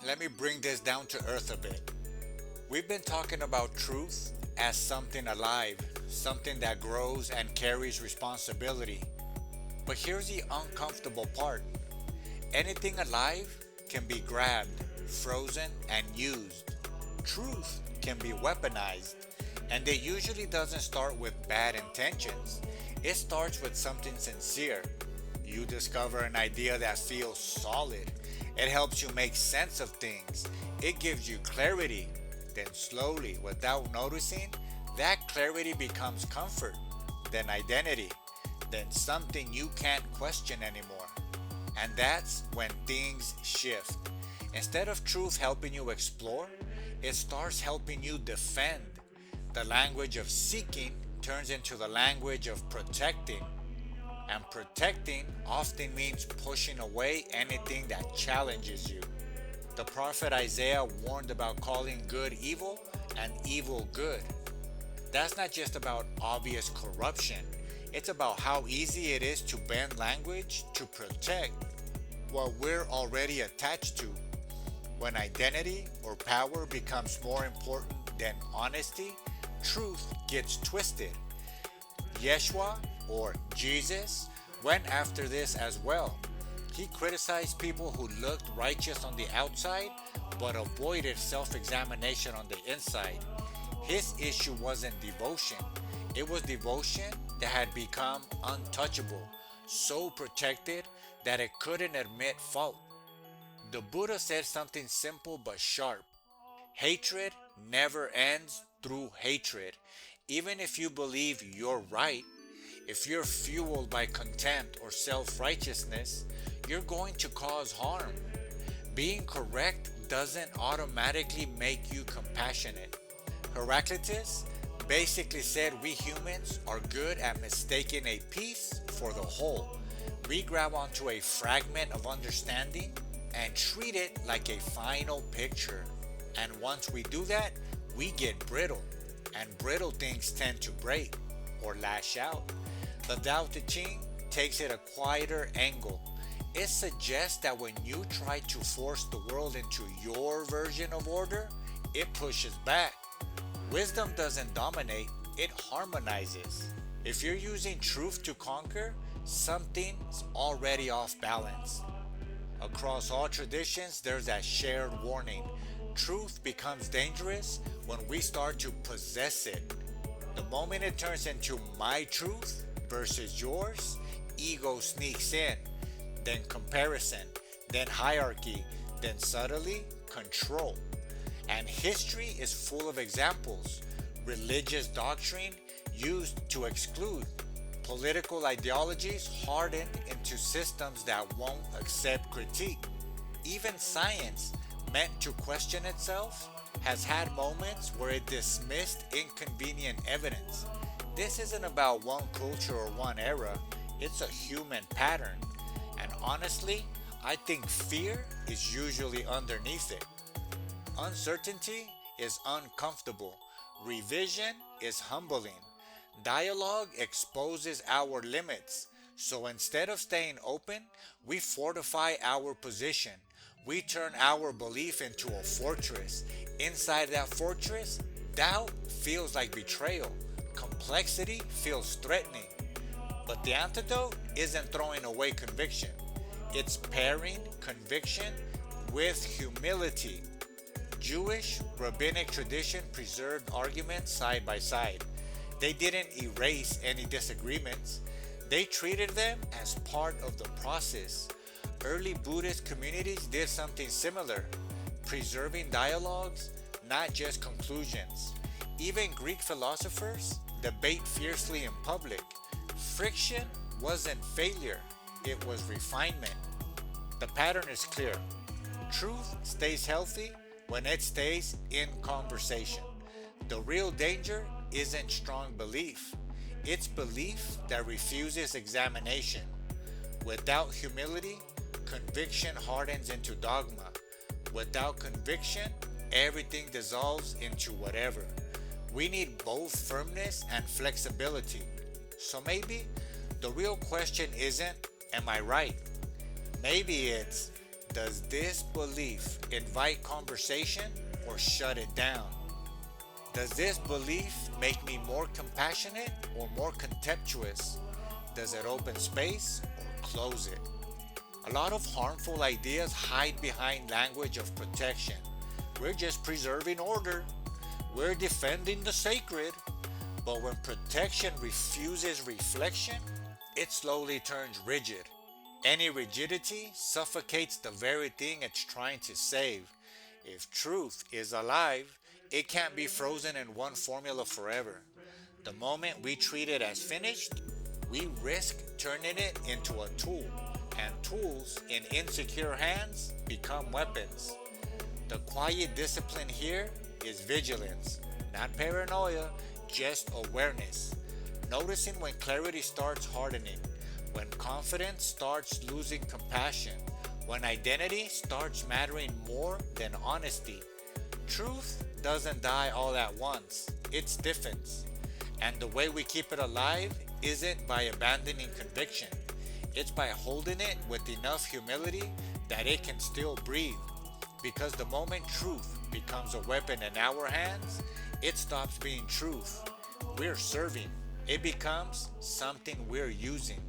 Let me bring this down to earth a bit. We've been talking about truth as something alive, something that grows and carries responsibility. But here's the uncomfortable part. Anything alive can be grabbed, frozen, and used. Truth can be weaponized, and it usually doesn't start with bad intentions. It starts with something sincere. You discover an idea that feels solid. It helps you make sense of things. It gives you clarity. Then slowly, without noticing, that clarity becomes comfort, then identity, then something you can't question anymore. And that's when things shift. Instead of truth helping you explore, it starts helping you defend. The language of seeking turns into the language of protecting. And protecting often means pushing away anything that challenges you. The prophet Isaiah warned about calling good evil and evil good. That's not just about obvious corruption. It's about how easy it is to bend language to protect what we're already attached to. When identity or power becomes more important than honesty, truth gets twisted. Yeshua, or Jesus, went after this as well. He criticized people who looked righteous on the outside but avoided self-examination on the inside. His issue wasn't devotion. It was devotion that had become untouchable, so protected that it couldn't admit fault. The Buddha said something simple but sharp. Hatred never ends through hatred. Even if you believe you're right, if you're fueled by contempt or self-righteousness, you're going to cause harm. Being correct doesn't automatically make you compassionate. Heraclitus basically said we humans are good at mistaking a piece for the whole. We grab onto a fragment of understanding and treat it like a final picture. And once we do that, we get brittle. And brittle things tend to break or lash out. The Tao Te Ching takes it a quieter angle. It suggests that when you try to force the world into your version of order, it pushes back. Wisdom doesn't dominate, it harmonizes. If you're using truth to conquer, something's already off balance. Across all traditions, there's that shared warning. Truth becomes dangerous when we start to possess it. The moment it turns into my truth versus yours, ego sneaks in, then comparison, then hierarchy, then subtly control. And history is full of examples. Religious doctrine used to exclude. Political ideologies hardened into systems that won't accept critique. Even science, meant to question itself, has had moments where it dismissed inconvenient evidence. This isn't about one culture or one era, it's a human pattern. And honestly, I think fear is usually underneath it. Uncertainty is uncomfortable. Revision is humbling. Dialogue exposes our limits. So instead of staying open, we fortify our position. We turn our belief into a fortress. Inside that fortress, doubt feels like betrayal. Complexity feels threatening. But the antidote isn't throwing away conviction. It's pairing conviction with humility. Jewish rabbinic tradition preserved arguments side by side. They didn't erase any disagreements. They treated them as part of the process. Early Buddhist communities did something similar, preserving dialogues, not just conclusions. Even Greek philosophers debate fiercely in public. Friction wasn't failure, it was refinement. The pattern is clear. Truth stays healthy when it stays in conversation. The real danger isn't strong belief. It's belief that refuses examination. Without humility, conviction hardens into dogma. Without conviction, everything dissolves into whatever. We need both firmness and flexibility. So maybe the real question isn't, am I right? Maybe it's, Does this belief invite conversation or shut it down? Does this belief make me more compassionate or more contemptuous? Does it open space or close it? A lot of harmful ideas hide behind language of protection. We're just preserving order. We're defending the sacred. But when protection refuses reflection, it slowly turns rigid. Any rigidity suffocates the very thing it's trying to save. If truth is alive, it can't be frozen in one formula forever. The moment we treat it as finished, we risk turning it into a tool, and tools in insecure hands become weapons. The quiet discipline here is vigilance, not paranoia, just awareness. Noticing when clarity starts hardening, when confidence starts losing compassion, when identity starts mattering more than honesty. Truth doesn't die all at once, it stiffens. And the way we keep it alive isn't by abandoning conviction. It's by holding it with enough humility that it can still breathe. Because the moment truth becomes a weapon in our hands, it stops being truth. We're serving. It becomes something we're using.